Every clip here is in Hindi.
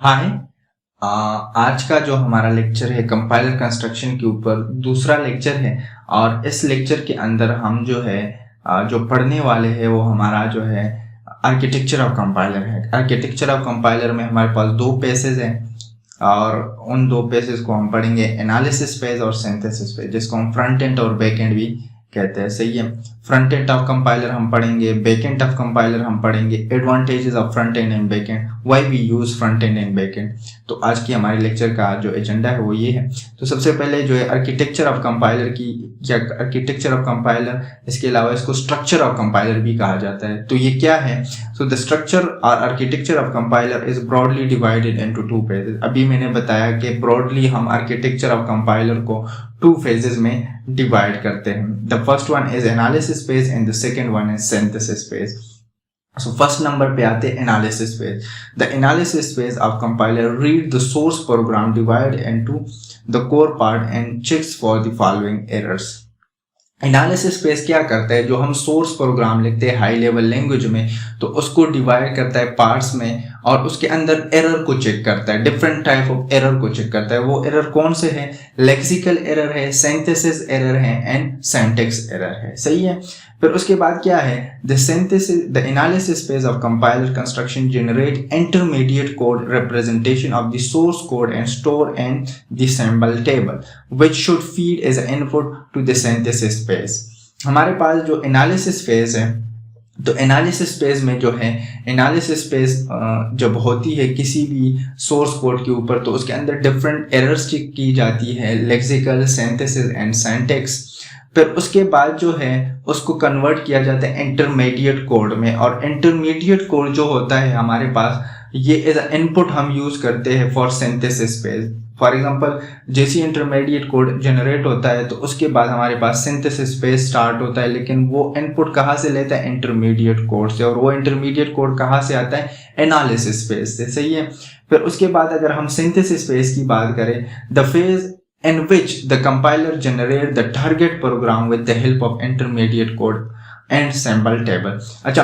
हाय। आज का जो हमारा लेक्चर है कंपाइलर कंस्ट्रक्शन के ऊपर दूसरा लेक्चर है। और इस लेक्चर के अंदर हम जो है जो पढ़ने वाले हैं वो हमारा जो है आर्किटेक्चर ऑफ कंपाइलर है। आर्किटेक्चर ऑफ कंपाइलर में हमारे पास दो पेजेस हैं और उन दो पेजेस को हम पढ़ेंगे, एनालिसिस पेज और सिंथेसिस पेज, जिसको हम फ्रंट एंड और बैक एंड भी कहते हैं। सही है, फ्रंट एंड ऑफ कंपाइलर हम पढ़ेंगे, बैक एंड ऑफ कंपाइलर हम पढ़ेंगे, advantages of front end and back end, why we use front end and back end. तो आज की हमारे लेक्चर का जो एजेंडा है वो ये है। तो सबसे पहले जो है आर्किटेक्चर ऑफ कंपाइलर की, या आर्किटेक्चर ऑफ कंपाइलर, इसके अलावा इसको स्ट्रक्चर ऑफ कंपाइलर भी कहा जाता है। तो ये क्या है? सो द स्ट्रक्चर और architecture of compiler is broadly divided into two phases. अभी मैंने बताया कि ब्रॉडली हम आर्किटेक्चर ऑफ कंपाइलर को टू फेजेस में डिवाइड करते हैं। The first one is analysis phase and the second one is synthesis phase. So first number पे आते हैं analysis phase. The analysis phase of compiler read the source program, divide into the core part and checks for the following errors. Analysis phase क्या करता है? जो हम सोर्स प्रोग्राम लिखते हैं हाई लेवल लैंग्वेज में, तो उसको डिवाइड करता है पार्ट्स में और उसके अंदर एरर को चेक करता है, डिफरेंट टाइप ऑफ एरर को चेक करता है। वो एरर कौन से हैं? लेक्सिकल एरर है, सिंथेसिस एरर है एंड सिंटैक्स एरर है। सही है। फिर उसके बाद क्या है? The synthesis, the analysis phase of compiler construction generate intermediate code representation of the source code and store in the symbol table which should feed as input to the synthesis phase. हमारे पास जो एनालिसिस फेज है, तो एनालिसिस फेज में जो है, एनालिसिस फेज जब होती है किसी भी सोर्स कोड के ऊपर, तो उसके अंदर डिफरेंट एरर्स चेक की जाती है, लेक्सिकल, सिंथेसिस एंड सिंटैक्स। फिर उसके बाद जो है उसको कन्वर्ट किया जाता है इंटरमीडिएट कोड में। और इंटरमीडिएट कोड जो होता है हमारे पास, ये एज इनपुट हम यूज करते हैं for synthesis phase. For example, जैसे इंटरमीडिएट कोड जनरेट होता है तो उसके बाद हमारे पास सिंथेसिस फेज स्टार्ट होता है, लेकिन वो इनपुट कहाँ से लेता है? इंटरमीडिएट कोड से। और वो इंटरमीडिएट कोड कहाँ से आता है? एनालिसिस फेज से। सही है। फिर उसके बाद अगर हम सिंथेसिस फेज की बात करें, the phase in which the compiler generate the target program with the help of intermediate code and symbol table। अच्छा,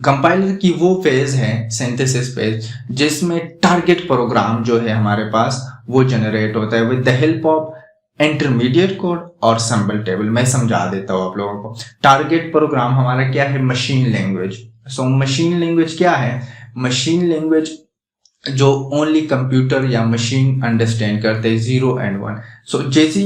कंपाइलर की वो फेज है सिंथेसिस फेज जिसमें टारगेट प्रोग्राम जो है हमारे पास वो जनरेट होता है with the help of intermediate code और सिंबल टेबल। मैं समझा देता हूँ आप लोगों को। टारगेट प्रोग्राम हमारा क्या है? Machine language. So machine language क्या है? मशीन लैंग्वेज जो ओनली कंप्यूटर या मशीन अंडरस्टैंड करते हैं, 0 and 1। सो जैसी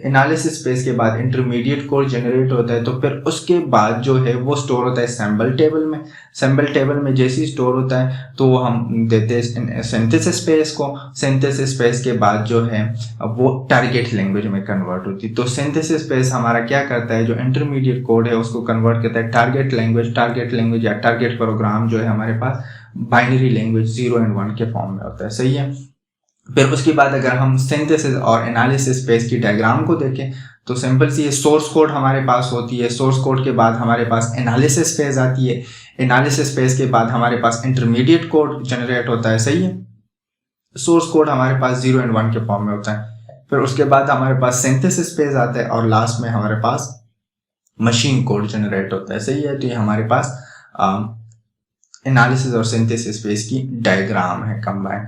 एनालिसिस फेज के बाद इंटरमीडिएट कोड जनरेट होता है, तो फिर उसके बाद जो है वो स्टोर होता है सिंबल टेबल में। सिंबल टेबल में जैसे ही स्टोर होता है तो वो हम देते हैं सिंथेसिस फेज को। सिंथेसिस फेज के बाद जो है वो टारगेट लैंग्वेज में कन्वर्ट होती है। तो सिंथेसिस फेज हमारा क्या करता है? जो इंटरमीडिएट कोड है उसको कन्वर्ट करता है टारगेट लैंग्वेज। टारगेट लैंग्वेज या टारगेट प्रोग्राम जो है हमारे पास बाइनरी लैंग्वेज 0 and 1 के फॉर्म में होता है। सही है। फिर उसके बाद अगर हम सिंथेसिस और एनालिसिस फेज की डायग्राम को देखें तो सिंपल सी सोर्स कोड हमारे पास होती है। सोर्स कोड के बाद हमारे पास एनालिसिस फेज आती है। एनालिसिस फेज के बाद हमारे पास इंटरमीडिएट कोड जनरेट होता है। सही है। सोर्स कोड हमारे पास 0 and 1 के फॉर्म में होता है। फिर उसके बाद हमारे पास सिंथेसिस फेज आता है और लास्ट में हमारे पास मशीन कोड जनरेट होता है। सही है। तो ये हमारे पास एनालिसिस और सिंथेसिस फेज की डायग्राम है कंबाइन।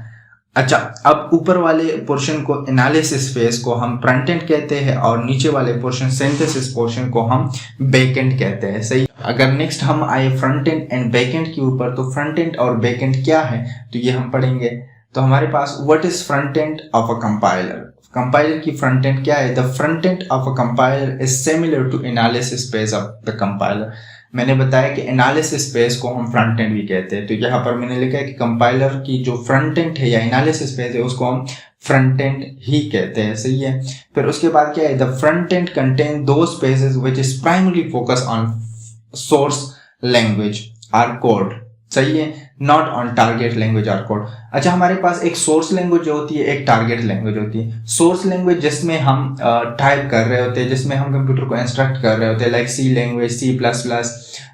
अच्छा, अब ऊपर वाले पोर्शन को एनालिसिस फेज को हम फ्रंट एंड कहते हैं और नीचे वाले पोर्शन सिंथेसिस पोर्शन को हम बैक एंड कहते हैं। सही। अगर नेक्स्ट हम आए front end and back end के ऊपर, तो फ्रंट एंड और बैक एंड क्या है तो ये हम पढ़ेंगे। तो हमारे पास what is front end of a compiler. Compiler की फ्रंट एंड क्या है? The front end of a compiler is similar to analysis phase of the compiler. मैंने बताया कि एनालिसिस फेज को हम फ्रंट एंड भी कहते हैं। तो यहाँ पर मैंने लिखा है कि कंपाइलर की जो फ्रंट एंड है या एनालिसिस फेज है उसको हम फ्रंट एंड ही कहते हैं। सही है। फिर उसके बाद क्या है? The front and contain those pages which is primary focus on source language और कोड। सही है। नॉट ऑन टारगेट लैंग्वेज और कोड। अच्छा, हमारे पास एक सोर्स लैंग्वेज होती है, एक टारगेट लैंग्वेज होती है। सोर्स लैंग्वेज जिसमें हम टाइप कर रहे होते हैं, जिसमें हम कंप्यूटर को इंस्ट्रक्ट कर रहे होते हैं, लाइक सी लैंग्वेज, C++,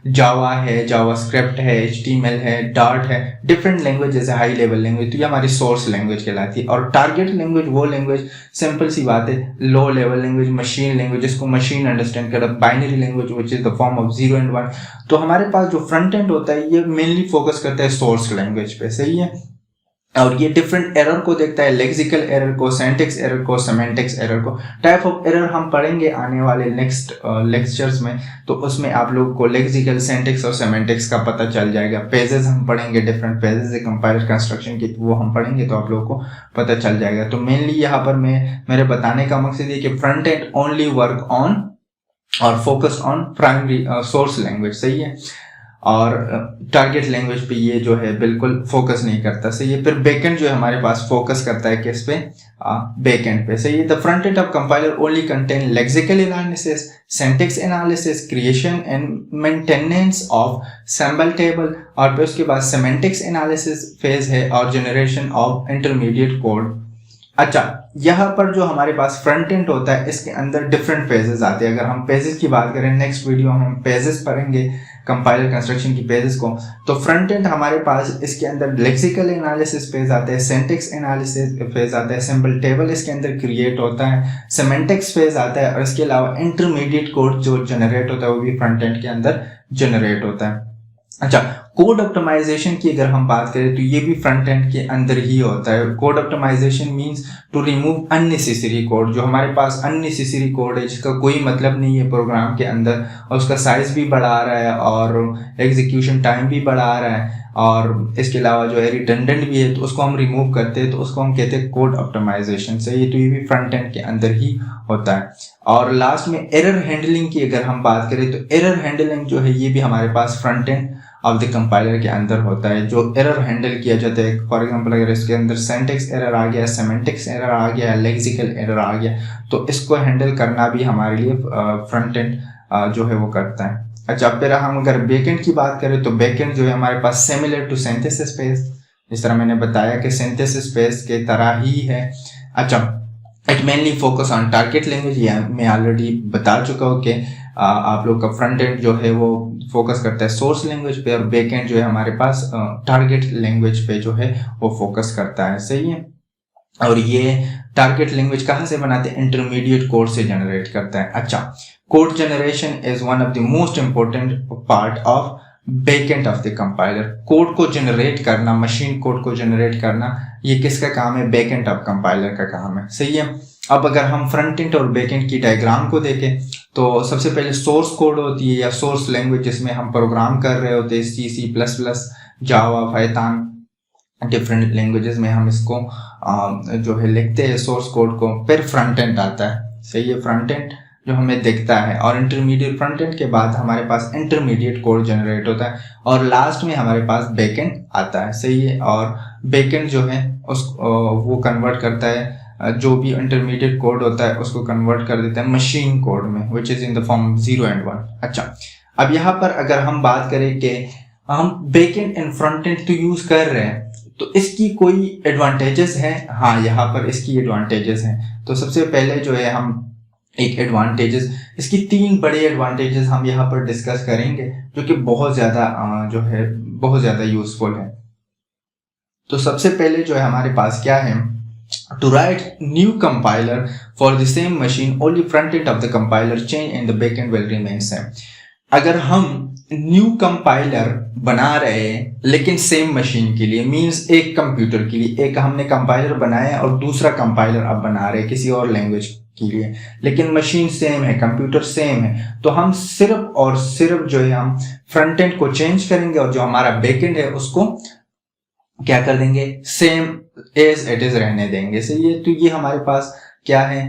जावा है, जावास्क्रिप्ट है, HTML है, डार्ट है, डिफरेंट लैंग्वेज है, हाई लेवल लैंग्वेज। तो ये हमारी सोर्स लैंग्वेज कहलाती है। और टारगेट लैंग्वेज वो लैंग्वेज, सिंपल सी बात है, low level language, machine language, जिसको मशीन अंडरस्टैंड कर, binary language which is the form of 0 and 1। तो हमारे पास जो फ्रंट एंड होता है ये मेनली फोकस करता है सोर्स लैंग्वेज पे। सही है। और ये डिफरेंट एरर को देखता है, लेक्सिकल एरर को, सिंटैक्स एरर को, सेमेंटिक्स एरर को। टाइप ऑफ एरर हम पढ़ेंगे आने वाले नेक्स्ट लेक्चर्स में, तो उसमें आप लोग को लेक्सिकल, सिंटैक्स और सेमेंटिक्स का पता चल जाएगा। पेजेस हम पढ़ेंगे, डिफरेंट पेजेस है कंपाइलर कंस्ट्रक्शन की, वो हम पढ़ेंगे तो आप लोगों को पता चल जाएगा। तो मेनली यहाँ पर मेरे बताने का मकसद ये कि front end only work on और focus on primary source language, सही है, और टारगेट लैंग्वेज पे ये जो है बिल्कुल फोकस नहीं करता, सही है। फिर बैकएंड जो है हमारे पास फोकस करता है किस पे, बैकएंड पे, सही है। The front end of compiler only contain lexical analysis, syntax analysis, creation and maintenance of sample table, और फिर उसके बाद सेमेंटिक्स एनालिसिस फेज है और जनरेशन ऑफ इंटरमीडिएट कोड। अच्छा, यहाँ पर जो हमारे पास फ्रंट एंड होता है इसके अंदर डिफरेंट पेजेस आते हैं। अगर हम पेजेस की बात करें, नेक्स्ट वीडियो में हम पेजेस पढ़ेंगे कंपाइलर कंस्ट्रक्शन की पेजेस को। तो फ्रंट एंड हमारे पास इसके अंदर लेक्सिकल एनालिसिस पेज आते हैं, सिंटैक्स एनालिसिस फेज आता है, सिंपल टेबल इसके अंदर क्रिएट होता है, सेमेंटिक्स फेज आता है, और इसके अलावा इंटरमीडिएट कोड जो जनरेट होता है वो भी फ्रंट एंड के अंदर जनरेट होता है। अच्छा, कोड ऑप्टिमाइजेशन की अगर हम बात करें तो ये भी फ्रंट एंड के अंदर ही होता है। Code optimisation means to remove unnecessary code, जो हमारे पास अननेसेसरी कोड है जिसका कोई मतलब नहीं है प्रोग्राम के अंदर, और उसका साइज भी बढ़ा रहा है और एग्जीक्यूशन टाइम भी बढ़ा रहा है, और इसके अलावा जो है रिडंडेंट भी है, तो उसको हम रिमूव करते हैं, तो उसको हम कहते हैं कोड ऑप्टिमाइजेशन, सही है। तो ये भी फ्रंट एंड के अंदर ही होता है। और लास्ट में एरर हैंडलिंग की अगर हम बात करें तो एरर हैंडलिंग जो है ये भी हमारे पास front end of the compiler के अंदर होता है, जो एरर हैंडल किया जाता है। फॉर एग्जांपल अगर इसके अंदर सिंटैक्स एरर आ गया, सेमेंटिक्स एरर आ गया, लेक्सिकल एरर आ गया, तो इसको हैंडल करना भी हमारे लिए फ्रंट एंड जो है वो करता है। अच्छा, फिर हम अगर बैकएंड की बात करें तो बैकएंड जो है हमारे पास सिमिलर टू सिंथेसिस पेज, जिस तरह मैंने बताया कि सिंथेसिस पेज के तरह ही है। अच्छा, it mainly focus on target language, ये मैं ऑलरेडी बता चुका हूँ कि आप लोग का फ्रंट एंड जो है वो फोकस करता है सोर्स लैंग्वेज पे, और बैक एंड जो है हमारे पास टारगेट लैंग्वेज पे जो है वो फोकस करता है, सही है। और ये टारगेट लैंग्वेज कहाँ से बनाते हैं, इंटरमीडिएट कोड से जनरेट करता है। अच्छा, code generation is one of the most important part of backend of the compiler. Code को जनरेट करना, मशीन कोड को जनरेट करना, ये किसका काम है, बैकएंड ऑफ कंपाइलर का काम है, सही है। अब अगर हम फ्रंट एंड और बैकएंड की डायग्राम को देखें तो सबसे पहले सोर्स कोड होती है या सोर्स लैंग्वेज, जिसमें हम प्रोग्राम कर रहे होते हैं, सी प्लस प्लस, जावा, पाइथन, डिफरेंट लैंग्वेजेस में हम इसको जो है लिखते हैं सोर्स कोड को। फिर फ्रंट एंड आता है, सही है, फ्रंट एंड जो हमें दिखता है, और इंटरमीडिएट फ्रंट एंड के बाद हमारे पास इंटरमीडिएट कोड जनरेट होता है, और लास्ट में हमारे पास बैकएंड आता है, सही है। और बैकएंड जो है वो कन्वर्ट करता है, जो भी इंटरमीडिएट कोड होता है उसको कन्वर्ट कर देता है मशीन कोड में, which is in the form 0 and 1। अच्छा, अब यहाँ पर अगर हम बात करें कि हम बैकएंड एंड फ्रंट एंड तो यूज कर रहे हैं, तो इसकी कोई एडवांटेजेस है? हाँ, यहाँ पर इसकी एडवांटेजेस हैं। तो सबसे पहले जो है हम एक एडवांटेजेस, इसकी 3 बड़े एडवांटेजेस हम यहाँ पर डिस्कस करेंगे, जो कि बहुत ज़्यादा यूजफुल है। तो सबसे पहले जो है हमारे पास क्या है, to write new compiler for the same machine, only front end of the compiler change and the backend will remain same। अगर हम न्यू कंपाइलर बना रहे हैं लेकिन सेम मशीन के लिए, मींस एक कंप्यूटर के लिए, एक हमने कंपाइलर बनाया और दूसरा कंपाइलर अब बना रहे हैं किसी और लैंग्वेज के लिए, लेकिन मशीन सेम है, कंप्यूटर सेम है, तो हम सिर्फ और सिर्फ जो है हम फ्रंट एंड को चेंज करेंगे और जो हमारा बैकएंड है उसको क्या कर देंगे, सेम एज इट इज रहने देंगे, सही है। तो ये हमारे पास क्या है,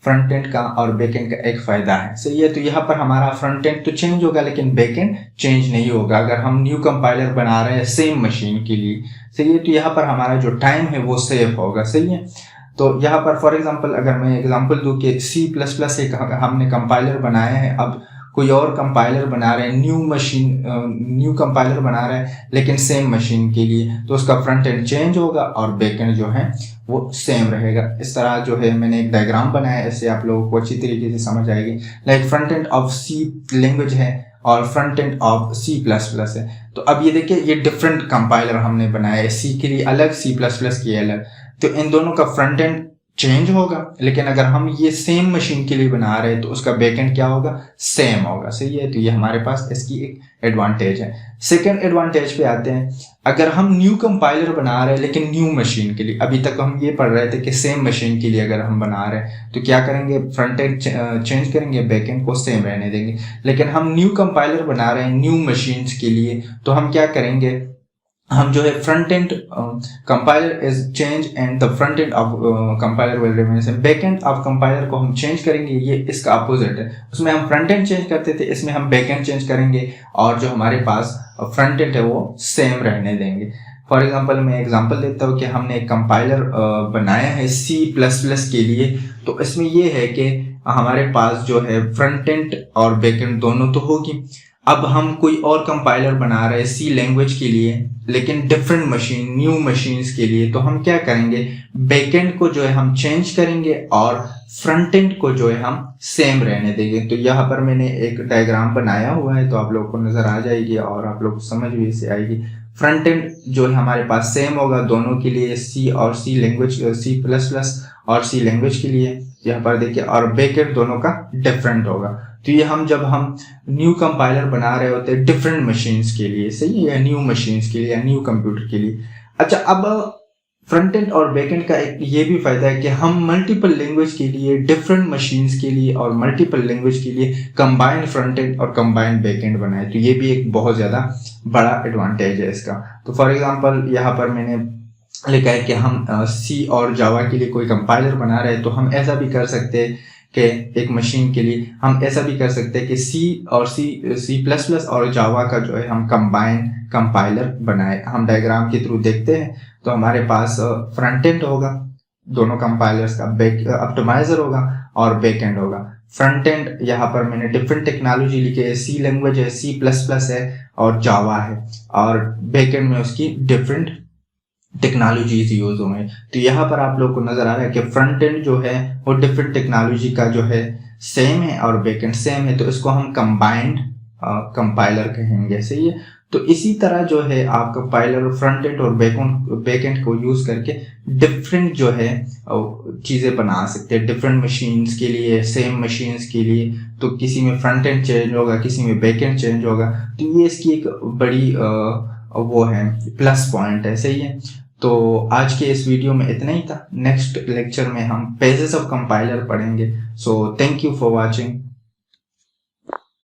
फ्रंट एंड का और बैक एंड का एक फायदा है, सही है। तो यहाँ पर हमारा फ्रंट एंड तो चेंज होगा लेकिन बैक एंड चेंज नहीं होगा अगर हम न्यू कंपाइलर बना रहे हैं सेम मशीन के लिए, सही है। तो यहाँ पर हमारा जो टाइम है वो सेव होगा, सही है। तो यहाँ पर फॉर एग्जांपल अगर मैं एग्जांपल दूं कि C++ एक हमने कंपाइलर बनाया है, अब कोई और कंपाइलर बना रहे हैं, न्यू कंपाइलर बना रहे हैं लेकिन सेम मशीन के लिए, तो उसका फ्रंट एंड चेंज होगा और बैक एंड जो है वो सेम रहेगा। इस तरह जो है मैंने एक डायग्राम बनाया है, इससे आप लोगों को अच्छी तरीके से समझ आएगी। Like front end of C language है और फ्रंट एंड ऑफ C++ है। तो अब ये देखिए, ये डिफरेंट कंपाइलर हमने बनाया है, C के लिए अलग, C++ के अलग। तो इन दोनों का फ्रंट एंड चेंज होगा, लेकिन अगर हम ये सेम मशीन के लिए बना रहे हैं तो उसका बैकएंड क्या होगा, सेम होगा। सही है, तो ये हमारे पास इसकी एक एडवांटेज है। सेकंड एडवांटेज पे आते हैं, अगर हम न्यू कंपाइलर बना रहे हैं लेकिन न्यू मशीन के लिए, अभी तक हम ये पढ़ रहे थे कि सेम मशीन के लिए अगर हम बना रहे हैं तो क्या करेंगे, फ्रंट एंड चेंज करेंगे, बैक एंड को सेम रहने देंगे। लेकिन हम न्यू कंपाइलर बना रहे हैं न्यू मशीन्स के लिए, तो हम क्या करेंगे, हम जो है front end compiler is change and the front end of compiler will remain same. Back end of compiler को हम चेंज करेंगे, ये इसका अपोजिट है। उसमें हम फ्रंट एंड चेंज करते थे, इसमें हम बैक एंड चेंज करेंगे और जो हमारे पास फ्रंट एंड है वो सेम रहने देंगे। फॉर एग्जांपल मैं एग्जांपल देता हूँ कि हमने एक कंपाइलर बनाया है C++ के लिए, तो इसमें ये है कि हमारे पास जो है फ्रंट एंड और बैक एंड दोनों तो होगी। अब हम कोई और कंपाइलर बना रहे हैं C लैंग्वेज के लिए, लेकिन डिफरेंट मशीन, न्यू मशीन्स के लिए, तो हम क्या करेंगे, बैकएंड को जो है हम चेंज करेंगे और फ्रंट एंड को जो है हम सेम रहने देंगे। तो यहाँ पर मैंने एक डायग्राम बनाया हुआ है, तो आप लोगों को नजर आ जाएगी और आप लोग को समझ भी इसे आएगी। फ्रंट एंड जो है हमारे पास सेम होगा दोनों के लिए, C और C लैंग्वेज, C++ और C लैंग्वेज के लिए यहाँ पर देखिए, और बैकएंड दोनों का डिफरेंट होगा। तो ये हम जब हम न्यू कंपाइलर बना रहे होते हैं डिफरेंट मशीन्स के लिए, सही है, या न्यू मशीन्स के लिए या न्यू कंप्यूटर के लिए। अच्छा, अब फ्रंट एंड और बैक एंड का एक ये भी फायदा है कि हम मल्टीपल लैंग्वेज के लिए, डिफरेंट मशीन्स के लिए और मल्टीपल लैंग्वेज के लिए कंबाइंड फ्रंट एंड और कंबाइंड बैक एंड बनाए, तो ये भी एक बहुत ज्यादा बड़ा एडवांटेज है इसका। तो फॉर एग्जांपल यहाँ पर मैंने लिखा है कि हम C और जावा के लिए कोई कंपाइलर बना रहे हैं, तो हम ऐसा भी कर सकते हैं कि एक मशीन के लिए हम ऐसा भी कर सकते हैं कि C++ और जावा का जो है हम कंबाइंड कंपाइलर बनाए। हम डायग्राम के थ्रू देखते हैं, तो हमारे पास फ्रंट एंड होगा दोनों कंपाइलर्स का, बैक ऑप्टिमाइजर होगा और बैक एंड होगा। फ्रंट एंड यहाँ पर मैंने डिफरेंट टेक्नोलॉजी लिखी है, C लैंग्वेज है, C++ है और जावा है, और बैक एंड में उसकी डिफरेंट टेक्नोलॉजीज यूज हुए। तो यहाँ पर आप लोग को नजर आ रहा है कि फ्रंट एंड जो है वो डिफरेंट टेक्नोलॉजी का जो है सेम है और बैक एंड सेम है, तो इसको हम कंबाइंड कंपाइलर कहेंगे। सही है, तो इसी तरह जो है आप कंपाइलर फ्रंट एंड और बैक एंड को यूज करके डिफरेंट जो है चीजें बना सकते हैं, डिफरेंट मशीन्स के लिए, सेम मशीन्स के लिए। तो किसी में फ्रंट एंड चेंज होगा, किसी में बैक एंड चेंज होगा, तो ये इसकी एक बड़ी वो है, प्लस पॉइंट है। सही है, तो आज के इस वीडियो में इतना ही था। नेक्स्ट लेक्चर में हम पेजेस ऑफ कंपाइलर पढ़ेंगे। So thank you for watching.